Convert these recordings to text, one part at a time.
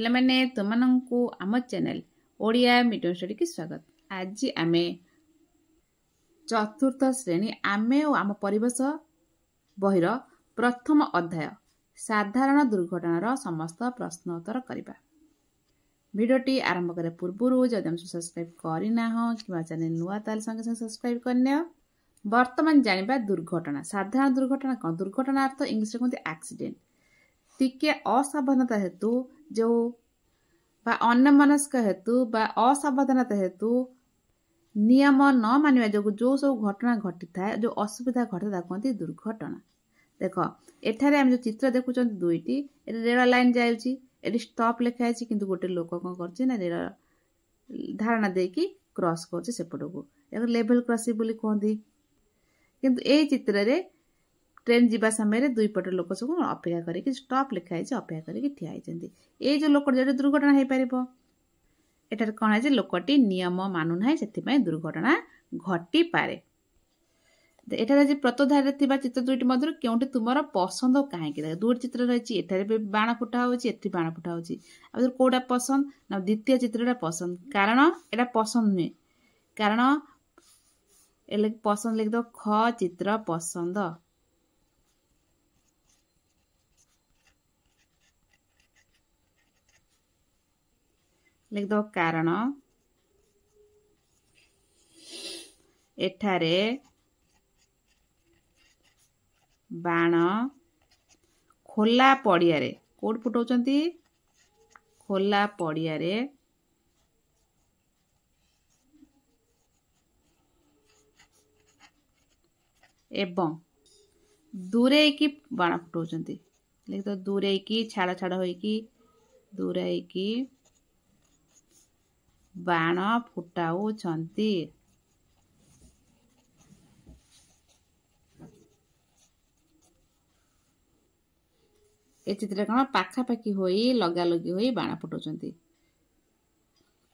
पिलामाने तुमनंकु आम channel Odia medium study की स्वागत। आज आमे चतुर्थ श्रेणी आमे और आम परिवेश बहिर प्रथम अध्याय साधारण दुर्घटनार समस्त प्रश्न उत्तर करिबा। भिडियोटी आरंभ करे पूर्व जदि हम सब्सक्राइब करना कि चैनल नुआ ताल संगे संगे सब्सक्राइब करने। वर्तमान जानिबा दुर्घटना। साधारण दुर्घटना कौन? दुर्घटना अर्थ इंग्लिश में कहते एक्सीडेंट। टिके असावधानता हेतु जो बा अन्यमनस्क हेतु बा असावधानता हेतु नियम न मानिबा जो सब घटना घटी थाए जो असुविधा घटे ताको कहते दुर्घटना। देख एठारे हम जो चित्र देखुछन दुईटी रेल लाइन जाउची एटी स्टॉप लिखा है किंतु गोटे लोक कौन करछि ना रेल धारणा देकी क्रॉस करछि सेपटको एकर लेवल क्रॉसिंग बोली कहंदी। किंतु ए चित्र रे ट्रेन जीवा समय दुई पट लोक सब अपेक्षा करके स्टॉप लिखा है अपेक्षा करके ठिया होती। ये जो लोक जो दुर्घटना हो पार एटार कौन है लोकटी नियम मानु ना से दुर्घटना घटी पारे। एठारे प्रतोधारे चित्र दुईटी मध्य क्योंटी तुम पसंद कहीं दुईटी चित्र रही एठारे बाण फुटा होती बाण फुटा होती कौटा पसंद ना द्वितीय चित्रटा पसंद। कारण एटा पसंद नुहे कारण पसंद लिख दो ख चित्र पसंद। लिख दो कारण एठारे बाण खोला पड़िया कोड फुटाउछंती खोला पड़िया एवं दूरे की बाण फुटाउछंती। लिख दो दूरे की छाड़ छाड़ होइकी दूरे की बाण फुटाउछंती। ए चित्र कौन पाखापाखी होई लगा लगी होई बाण फुटाउछंती।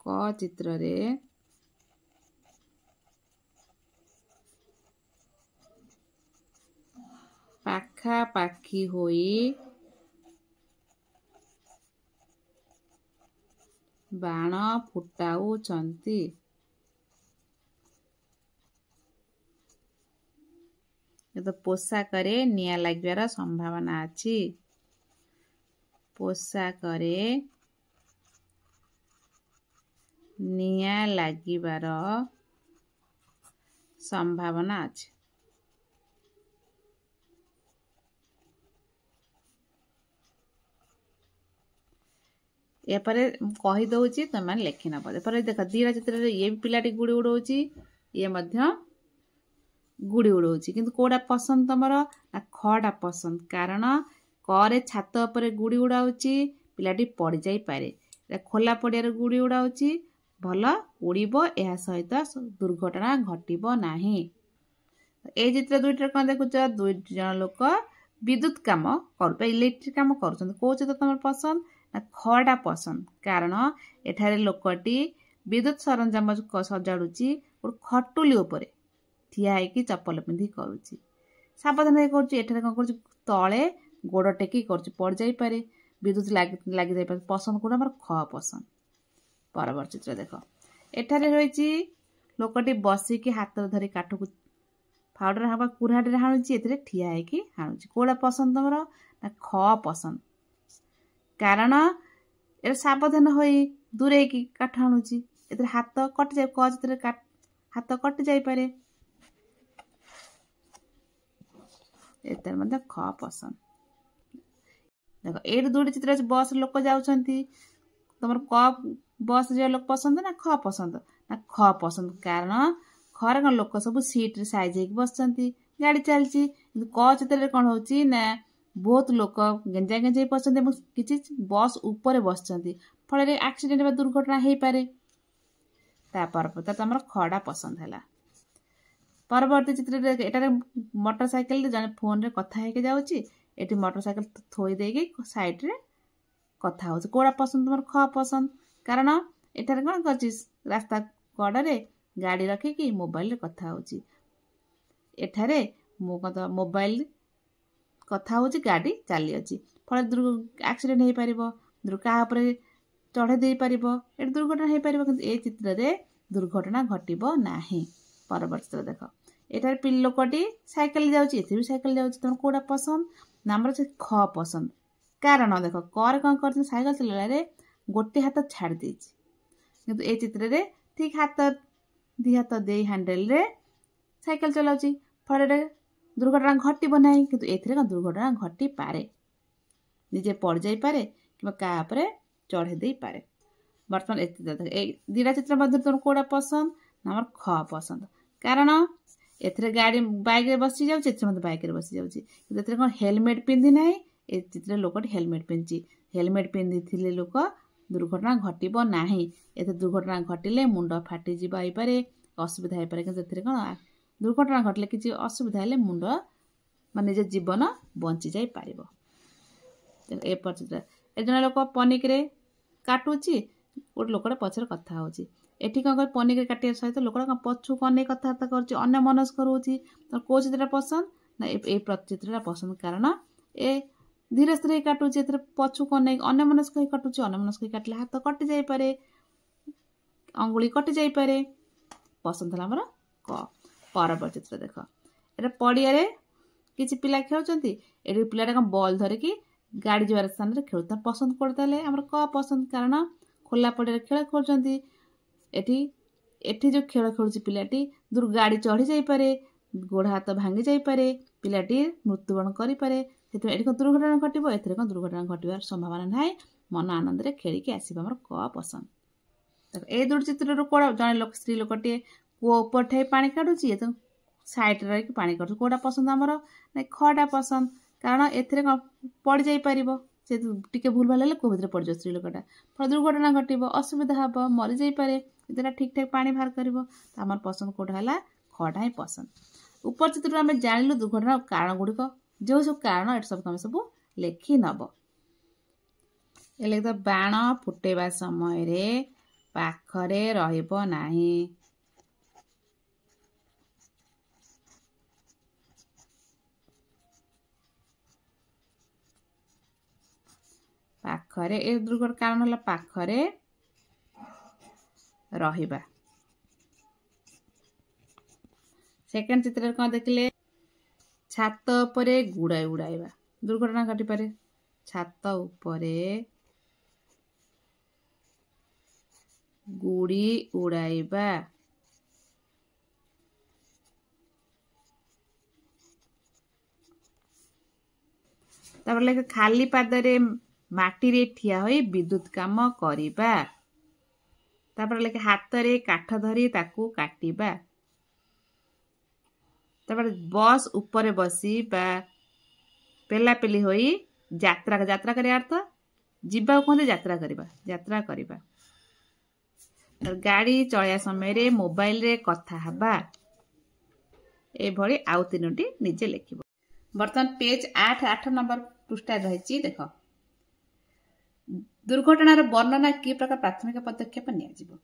क चित्र रे पाखापाखी होई बाण फुटाउछंती। तो पोशाकरे निया लागिबार संभावना अछि। पोशाकरे निया लागिबार संभावना अछि। एपरे कही दउची तुम लिखि नब। एपरे देख दीटा चित्र ये भी पिलाटी गुड़ी उड़ाउची ये मध्य गुड़ी उड़ाउची किंतु कोडा पसंद तुमर ना खटा पसंद। कारण करे छात उपरे गुड़ी उड़ाउची पिलाटी पड़ी जाई पारे खोला पड़िया गुड़ी उड़ाउची भल उड़ीबो एहा सहित दुर्घटना घटिबो नाही। ए चित्र दुईटा कौन देखुच दुई जन लोक विद्युत काम कर इलेक्ट्रिक काम कर कौन चित्र तुम पसंद ना खटा पसंद। कारण एठारे लोकटी विद्युत सरंजाम सजाड़ुची खटुली उपरे ठिया होइकी चप्पल पिंधि करुची सावधान करुची। एठारे कौन करुची तले गोड़ टेकी करुची पड़ जाई पारे विद्युत लगी जाई पारे। पसंद कोड हमर ख पसंद। परवर्ती चित्र देख एठारे रही लोकटी बसिकी हाथ धरी काठ को फाउडर हवा कुराटे हाणुची एथिरे ठिया होइकी हाणुची कोडा पसंद तुमर ना ख पसंद। कारण ए सावधान होई दूरे की काठ हाणुची एथिरे हाथ कटि जाय क चित्र हाथ कटि जाई पारे एतर मतलब ख पसंद। देखो ए दुईटी चित्र बस लोक जाउछंती तुमर क बस जे लोक पसंद ना ख पसंद ना ख पसंद। कारण खर कौन लोक सब सीट रे साइज होइकी बसचंती गाड़ी चलची किंतु क चित्र कौन होची ना बहुत लोक गेंजा गेंजा पसंद किसी बस ऊपर बसचंती फल एक्सीडेंट बा दुर्घटना हो पारे। तापर तुम खड़ा पसंद है। परवर्ती चित्र एटारे मोटरसाइकिल जने फोन रे कथा हेके जाउची एटी मोटरसाइकिल थोई देकी साइड रे कथा होची कोडा पसंद तुम ख पसंद। कारण एटारे कौन करची रास्ता कड़े गाड़ी रखिकी मोबाइल रे कथा होची एठारे मोबाइल कथा होची गाड़ी चली अछि फल एक्सीडेंट हो पारिबो। क्या चढ़े दे पारिबो एट दुर्घटना हो पारिबो किंतु ए चित्र रे दुर्घटना घटिबो नाही। परवर्ती चित्र देख एटार पिल लोकटी साइकेल जाउची एथे भी साइकेल जाउची तुम कोडा पसंद नामर से ख पसंद कारण देख कर कौन कर साइकेल चलेला रे गोटे हाथ छाड़ देछि किंतु ए चित्र रे ठीक हाथ दी हाथ दे हैंडल रे साइकेल चलाउची फଳରେ दुर्घटना घटिबो नाही किंतु एथिरे कौन दुर्घटना घटी पारे निजे पड़ जाई पारे कि का उपरे चढ़े दे पारे। वर्तमान ए दीटा चित्र मध्य तुम कोडा पसंद नामर ख पसंद कारण एथिरे गाड़ी बाइक रे बसी जाउची एथिरे मते बाइक रे बसी जाउची किंतु एथिरे कौन हेलमेट पिंधि नाही ए चित्र लोकटी हेलमेट पिंधि हेलमेट पिंधि थिले लोक दुर्घटना घटिबो नाही एथे दुर्घटना घटिले मुंड फाटी जिबा आइ पारे असुविधा हो पारे किंतु एथिरे कौन दुर्घटना घटले किसी असुविधा हेले मुंड माने निज जीवन बंची जाई पारिबो। ए चित्र ए जन लोक पनिक रे काटुची गोटे लोकटा पछर कथा होची एठी कौन कर पनिक रे काटिया सहित लोकटा कौन पछु कने कथाबार्ता करची अन्य मनस्क होची तो को चित्रटा पसंद ना ए चित्रटा पसंद कारण ए धीरे धीरे काटुची एथरे पछु कने अन्य मनस्क काटुची अन्य मनस्क काटले हाथ कटि जाई पारे अंगुली कटि जाई पारे पसंद हला हमर क। परवर्ती चित्र देख एटा पड़िया रे किछि पिला खेलुचंती एठी पिलाटा कौन बॉल धरिकी गाड़ी जवार स्थान रे खेलुता पसंद करताले हमर क पसंद कारण खोला पड़े खेल खेलुचंती एठी एठी जो खेल खेलुची पिलाटी दूर गाड़ी चढ़ी जाई पारे गोड़ हाथ भांगी जाई पारे पिलाटी मृत्युवरण करि पारे सेति एठी कौन दुर्घटना घटिबो एथिरे कौन दुर्घटना घटिबार संभावना नाही मन आनंद रे खेलिके आसीबा हमर क पसंद। ए दुर चित्र रो कोडा जने लोक स्त्री लोकटी को ऊपर ठाई पानी काढुची ए तो साइड रे पानी काढु कोडा पसंद हमर नै खडा पसंद कारण एथिरे पड़ जाई पारिबो से टिके भूल भाल को भितर पड़ जा स्त्री लोकटा फल दुर्घटना घटिबो असुविधा हबो मरि जाई पारे इतरा ठीक ठाक पानी बाहर करिवो त हमर पसंद कोडा हला खडा ही पसंद। ऊपर चित्र में जानिलु दुर्घटना कारण गुडी को जो सब कारण एट सब हम सब लेखि नबो ए लेख बाण फुटेबा समय रे पाखरे रहिबो नाही पाखरे ए दुर्घटना कारण हला पाखरे रहिबा। सेकंड चित्र कौन देखले छात उपरे गुड़ाई उड़ाइबा दुर्घटना घटी पारे छात उपरे गुड़ी उड़ाइबा तापर लेके खाली पादरे माटी रे ठिया होई विद्युत काम करिबा तापर लेके हाथ रे काठ धरी ताकू काटिबा तापर बस ऊपर बसी बा पेला पेली होई यात्रा करे अर्थ जीवा कहते यात्रा करिबा गाड़ी चलया समय रे मोबाइल रे कथा हबा ए भली आउ तीनोटी निजे लिखिबो। वर्तमान पेज 8 नंबर पृष्ठा रहिछि देख दुर्घटनार वर्णना कि प्रकार प्राथमिक पदक्षेप निया जिवो।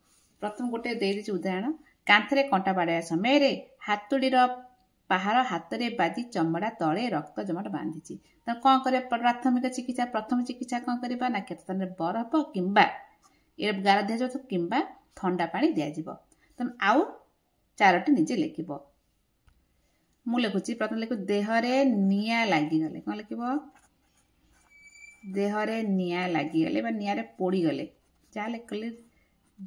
प्रथम गोटे दे दिछि उदाहरण कांथरे कंटा बाड़ाया समय रे हातुडीर पहाड़ हाथ रे बाजी चमड़ा तले रक्त जमाट बांधिछि त कोन करे प्राथमिक चिकित्सा प्रथम चिकित्सा कोन करबा ना केतन बरफ किंबा ए गारा दिया जो किंबा ठंडा पानी दिया जिवो। तम आउ चारोटी निजे लिखिबो मु लिखुछि प्रथम लिखु देहरे निया लागि गले कोन लिखिबो देहरे निया लागि गले बा निया रे पोड़ी गले जा लिखले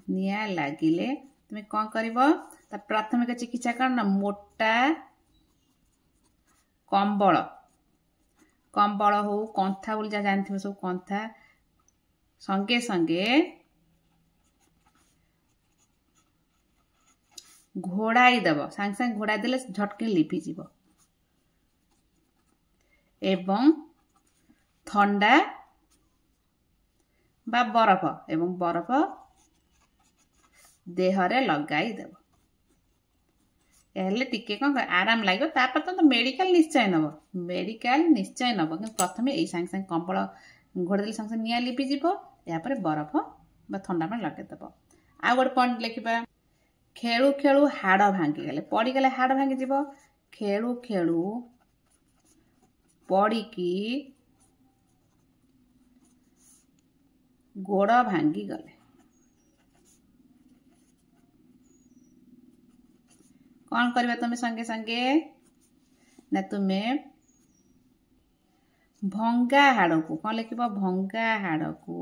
निया लागिले तुमे कोन करबो त प्राथमिक चिकित्सा करना मोटा कंबल हो कंथा बोल जा जानथिबो सब कंथा संगे संगे घोड़ाई दबो सांग सांग घोड़ा देले झटके लिपि जीवो एवं ठंडा बा बरफ देहरे लगाई देबो एले टिके कोन आराम लागो तापर तो मेडिकल निश्चय नबो कि प्रथमे ए सांग सांग कंबल घोड़ा देले सांग सांग निया लिपि जीवो या पर बरफ बा ठंडा पानी लगे देबो। आ गोटे पॉइंट लिखिबा खेलु खेलु हाड़ भांगी गले पड़ी गले हाड़ भांगी जीवो खेलु खेलु पड़ी की ଗୋଡ଼ ଭାଙ୍ଗିଗଲେ। କ'ଣ କରିବା ତୁମେ ସାଙ୍ଗେ ସାଙ୍ଗେ ନା ତୁମେ ଭଙ୍ଗା ହାଡ଼କୁ କ'ଣ ଲେଖିବ? ଭଙ୍ଗା ହାଡ଼କୁ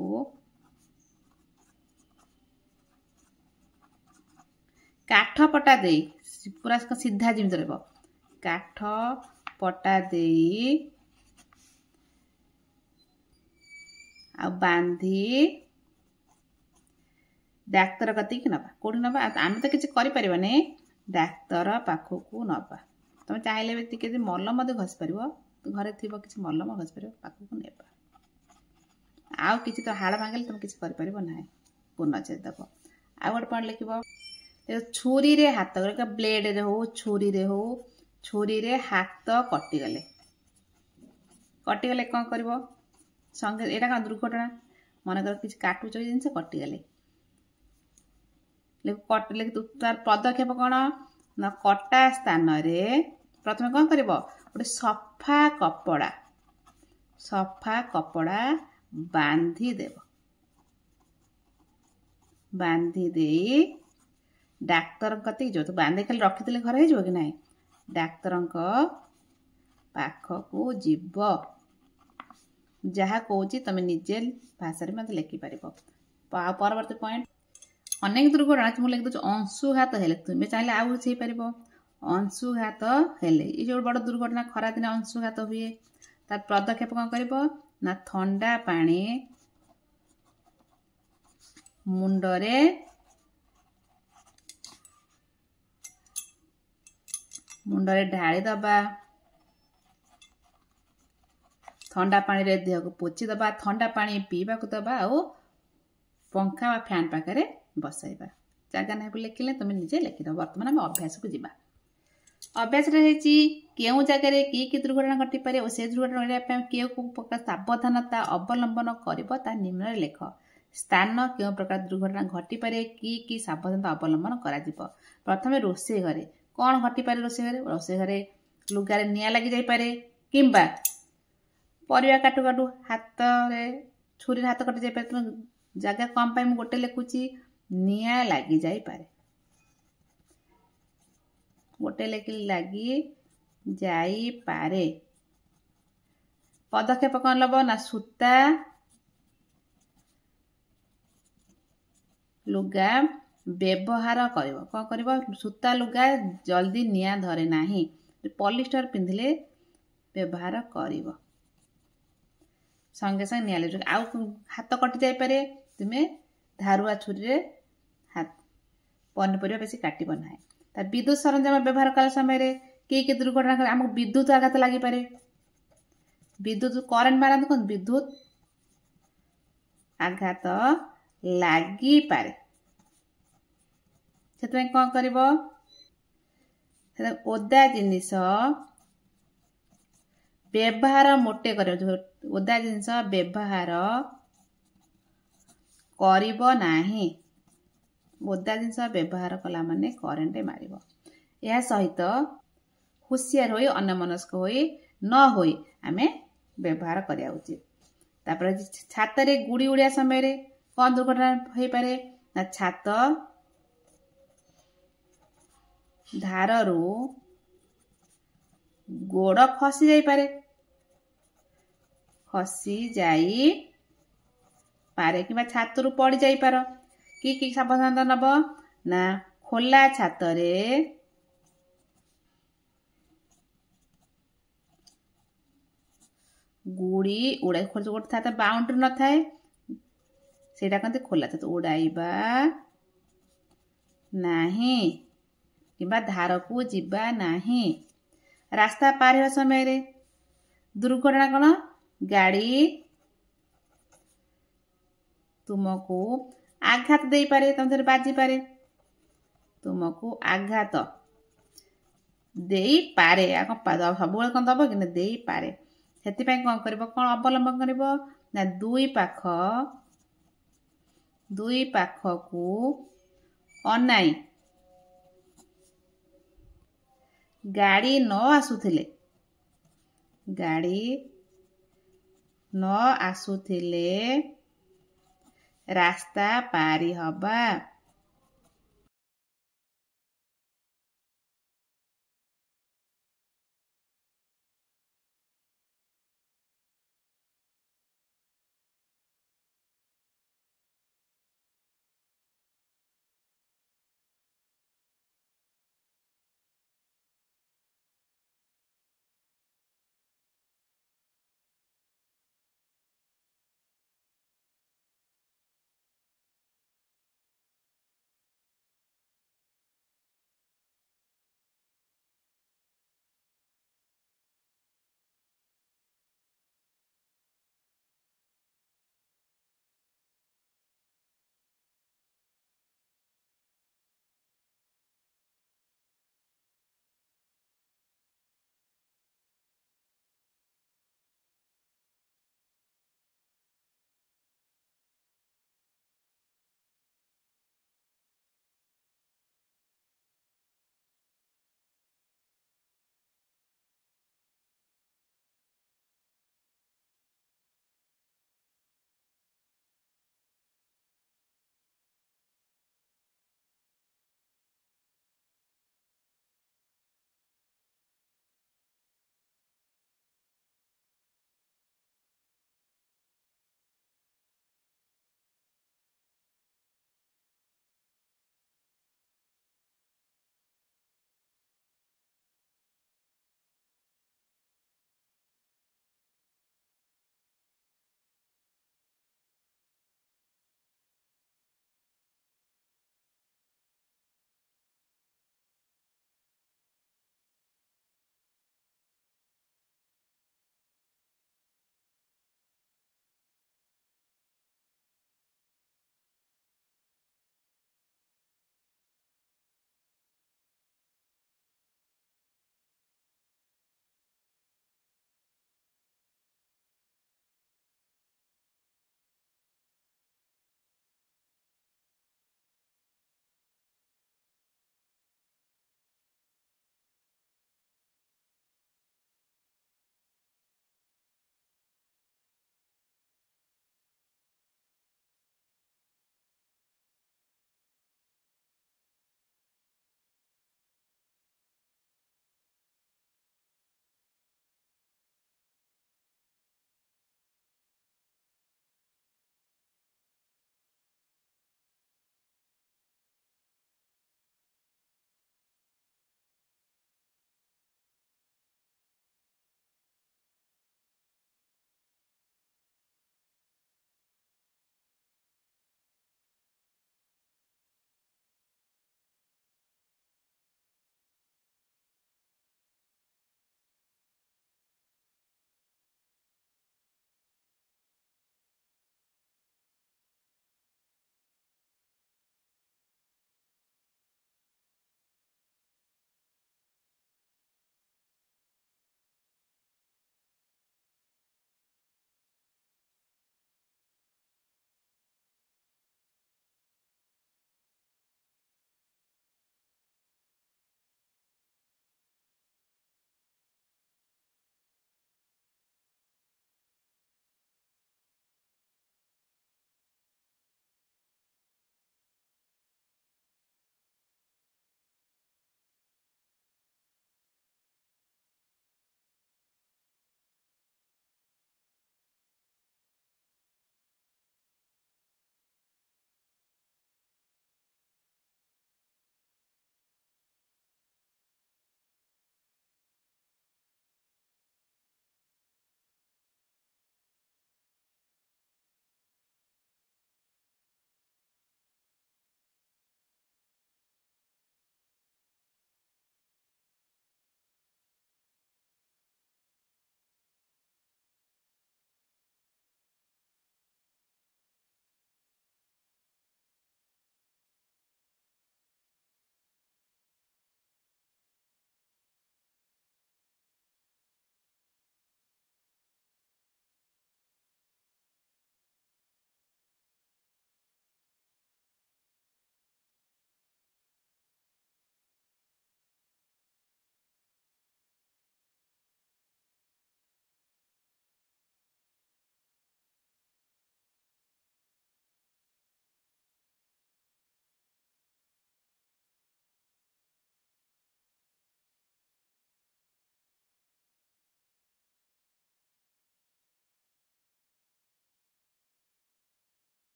କାଠ ପଟା ଦେଇ ପୁରା ସିଧା ଯେମିତି ରହିବ, କାଠ ପଟା ଦେଇ ଆଉ ବାନ୍ଧି ଡାକ୍ତର କତିକି ନେବା। କେଉଁଠି ନେବା? ଆମେ ତ କିଛି କରିପାରିବାନି, ଡାକ୍ତର ପାଖକୁ ନେବା। ତୁମେ ଚାହିଁଲେ ବି ଟିକେ ମଲମ ମଧ୍ୟ ଘଷି ପାରିବ, ଘରେ ଥିବ କିଛି ମଲମ ଘଷି ପାରିବ, ପାଖକୁ ନେବା। ଆଉ କିଛି ତ ହାଡ଼ ଭାଙ୍ଗିଲେ ତୁମେ କିଛି କରିପାରିବ ନାହିଁ, ପୂର୍ଣ୍ଣଚ୍ଛେଦ ଦେବ। ଆଉ ଗୋଟେ ପଏଣ୍ଟ ଲେଖିବ, ଛୁରୀରେ ହାତ, ବ୍ଲେଡରେ ହଉ ଛୁରୀରେ ହଉ, ଛୁରୀରେ ହାତ କଟିଗଲେ କ'ଣ କରିବ? ସଙ୍ଗେ ଏଇଟା କ'ଣ ଦୁର୍ଘଟଣା, ମନେକର କିଛି କାଟୁଛ ଜିନିଷ କଟିଗଲେ ତାର ପଦକ୍ଷେପ କ'ଣ ନା କଟା ସ୍ଥାନରେ ପ୍ରଥମେ କ'ଣ କରିବ? ଗୋଟେ ସଫା କପଡ଼ା ବାନ୍ଧି ଦେବ। ବାନ୍ଧି ଦେଇ ଡାକ୍ତରଙ୍କ କତିକି ଯିବ। ତ ବାନ୍ଧି ଖାଲି ରଖିଦେଲେ ଘରେ ହେଇଯିବ କି ନାହିଁ? ଡାକ୍ତରଙ୍କ ପାଖକୁ ଯିବ। ଯାହା କହୁଛି ତମେ ନିଜେ ଭାଷାରେ ମୋତେ ଲେଖିପାରିବ। ଆଉ ପରବର୍ତ୍ତୀ ପଏଣ୍ଟ, ଅନେକ ଦୁର୍ଘଟଣା ମୁଁ ଲେଖିଦେଉଛି ଅଂଶୁଘାତ ହେଲେ। ତୁମେ ଚାହିଁଲେ ଆଉ କିଛି ହେଇପାରିବ। ଅଂଶୁଘାତ ହେଲେ, ଏଇ ଯେଉଁ ବଡ଼ ଦୁର୍ଘଟଣା ଖରାଦିନେ ଅଂଶୁଘାତ ହୁଏ, ତାର ପଦକ୍ଷେପ କ'ଣ କରିବ ନା ଥଣ୍ଡା ପାଣି ମୁଣ୍ଡରେ ଢାଳି ଦେବା, ଥଣ୍ଡା ପାଣିରେ ଦେହକୁ ପୋଛି ଦେବା, ଥଣ୍ଡା ପାଣି ପିଇବାକୁ ଦେବା, ଆଉ ପଙ୍ଖା ବା ଫ୍ୟାନ୍ ପାଖରେ ବସାଇବା। ଜାଗା ନାହିଁ ବୋଲି ଲେଖିଲେ ତୁମେ ନିଜେ ଲେଖିଦେବ। ବର୍ତ୍ତମାନ ଆମେ ଅଭ୍ୟାସକୁ ଯିବା। ଅଭ୍ୟାସରେ ହେଇଛି କେଉଁ ଜାଗାରେ କି ଦୁର୍ଘଟଣା ଘଟିପାରେ ଓ ସେ ଦୁର୍ଘଟଣା ଘଟିବା ପାଇଁ କେଉଁ ପ୍ରକାର ସାବଧାନତା ଅବଲମ୍ବନ କରିବ ତାହା ନିମ୍ନରେ ଲେଖ। ସ୍ଥାନ, କେଉଁ ପ୍ରକାର ଦୁର୍ଘଟଣା ଘଟିପାରେ, କି ସାବଧାନତା ଅବଲମ୍ବନ କରାଯିବ। ପ୍ରଥମେ ରୋଷେଇ ଘରେ କ'ଣ ଘଟିପାରେ? ରୋଷେଇ ଘରେ ଲୁଗାରେ ନିଆଁ ଲାଗିଯାଇପାରେ, କିମ୍ବା ପରିବା କାଟୁ କାଟୁ ହାତରେ ଛୁରୀରେ ହାତ କଟି ଯାଇପାରେ। ତୁମେ ଜାଗା କମ୍ ପାଇଁ ମୁଁ ଗୋଟେ ଲେଖୁଛି, ନିଆଁ ଲାଗିଯାଇପାରେ। ଗୋଟେ ଲାଗିଯାଇପାରେ। ପଦକ୍ଷେପ କ'ଣ ନେବ ନା ସୂତା ଲୁଗା ବ୍ୟବହାର କରିବ। କ'ଣ କରିବ? ସୂତା ଲୁଗା ଜଲ୍ଦି ନିଆଁ ଧରେ ନାହିଁ, ପଲିଷ୍ଟର ପିନ୍ଧିଲେ ବ୍ୟବହାର କରିବ। ସଙ୍ଗେ ସଙ୍ଗେ ନିଆଁ ଲାଗିବ। ଆଉ ହାତ କଟି ଯାଇପାରେ, ତୁମେ ଧାରୁଆ ଛୁରୀରେ ପନିପରିବା ବେଶୀ କାଟିବ ନାହିଁ। ତା ବିଦ୍ୟୁତ ସରଞ୍ଜାମ ବ୍ୟବହାର କଲା ସମୟରେ କି ଦୁର୍ଘଟଣା କରେ? ଆମକୁ ବିଦ୍ୟୁତ ଆଘାତ ଲାଗିପାରେ। ବିଦ୍ୟୁତ କରେଣ୍ଟ ମାରନ୍ତି, କ'ଣ ବିଦ୍ୟୁତ ଆଘାତ ଲାଗିପାରେ। ସେଥିପାଇଁ କ'ଣ କରିବ? ଓଦା ଜିନିଷ ବ୍ୟବହାର ମୋଟେ କରିବ। ଓଦା ଜିନିଷ ବ୍ୟବହାର କରିବ ନାହିଁ। ଓଦା ଜିନିଷ ବ୍ୟବହାର କଲା ମାନେ କରେଣ୍ଟ ମାରିବ। ଏହା ସହିତ ହୁସିଆର ହୋଇ, ଅନ୍ୟମନସ୍କ ହୋଇ ନ ହୋଇ ଆମେ ବ୍ୟବହାର କରିବା ଉଚିତ। ତାପରେ ଛାତରେ ଗୁଡ଼ି ଉଡ଼ିବା ସମୟରେ କ'ଣ ଦୁର୍ଘଟଣା ହେଇପାରେ ନା ଛାତ ଧାରରୁ ଗୋଡ଼ ଖସି ଯାଇପାରେ, କିମ୍ବା ଛାତରୁ ପଡ଼ି ଯାଇପାର। କି ସାବଧାନତା ନେବ ନା ଖୋଲା ଛାତରେ ଗୁଡ଼ି ଉଡ଼ାଇ, ଗୋଟେ ଛାତ ବାଉଣ୍ଡ୍ରି ନଥାଏ, ସେଇଟା କହନ୍ତି ଖୋଲା ଛାତ, ଉଡ଼ାଇବା ନାହିଁ କିମ୍ବା ଧାରକୁ ଯିବା ନାହିଁ। ରାସ୍ତା ପାର ହେବା ସମୟରେ ଦୁର୍ଘଟଣା କ'ଣ? ଗାଡ଼ି ତୁମକୁ ଆଘାତ ଦେଇପାରେ, ତମରେ ବାଜିପାରେ, ତୁମକୁ ଆଘାତ ଦେଇପାରେ। ସବୁବେଳେ କ'ଣ ଦବ କି ନା ଦେଇପାରେ। ସେଥିପାଇଁ କ'ଣ କରିବ? କ'ଣ ଅବଲମ୍ବନ କରିବ ନା ଦୁଇ ପାଖକୁ ଅନାଇ ଗାଡ଼ି ନ ଆସୁଥିଲେ ରାସ୍ତା ପାରି ହବା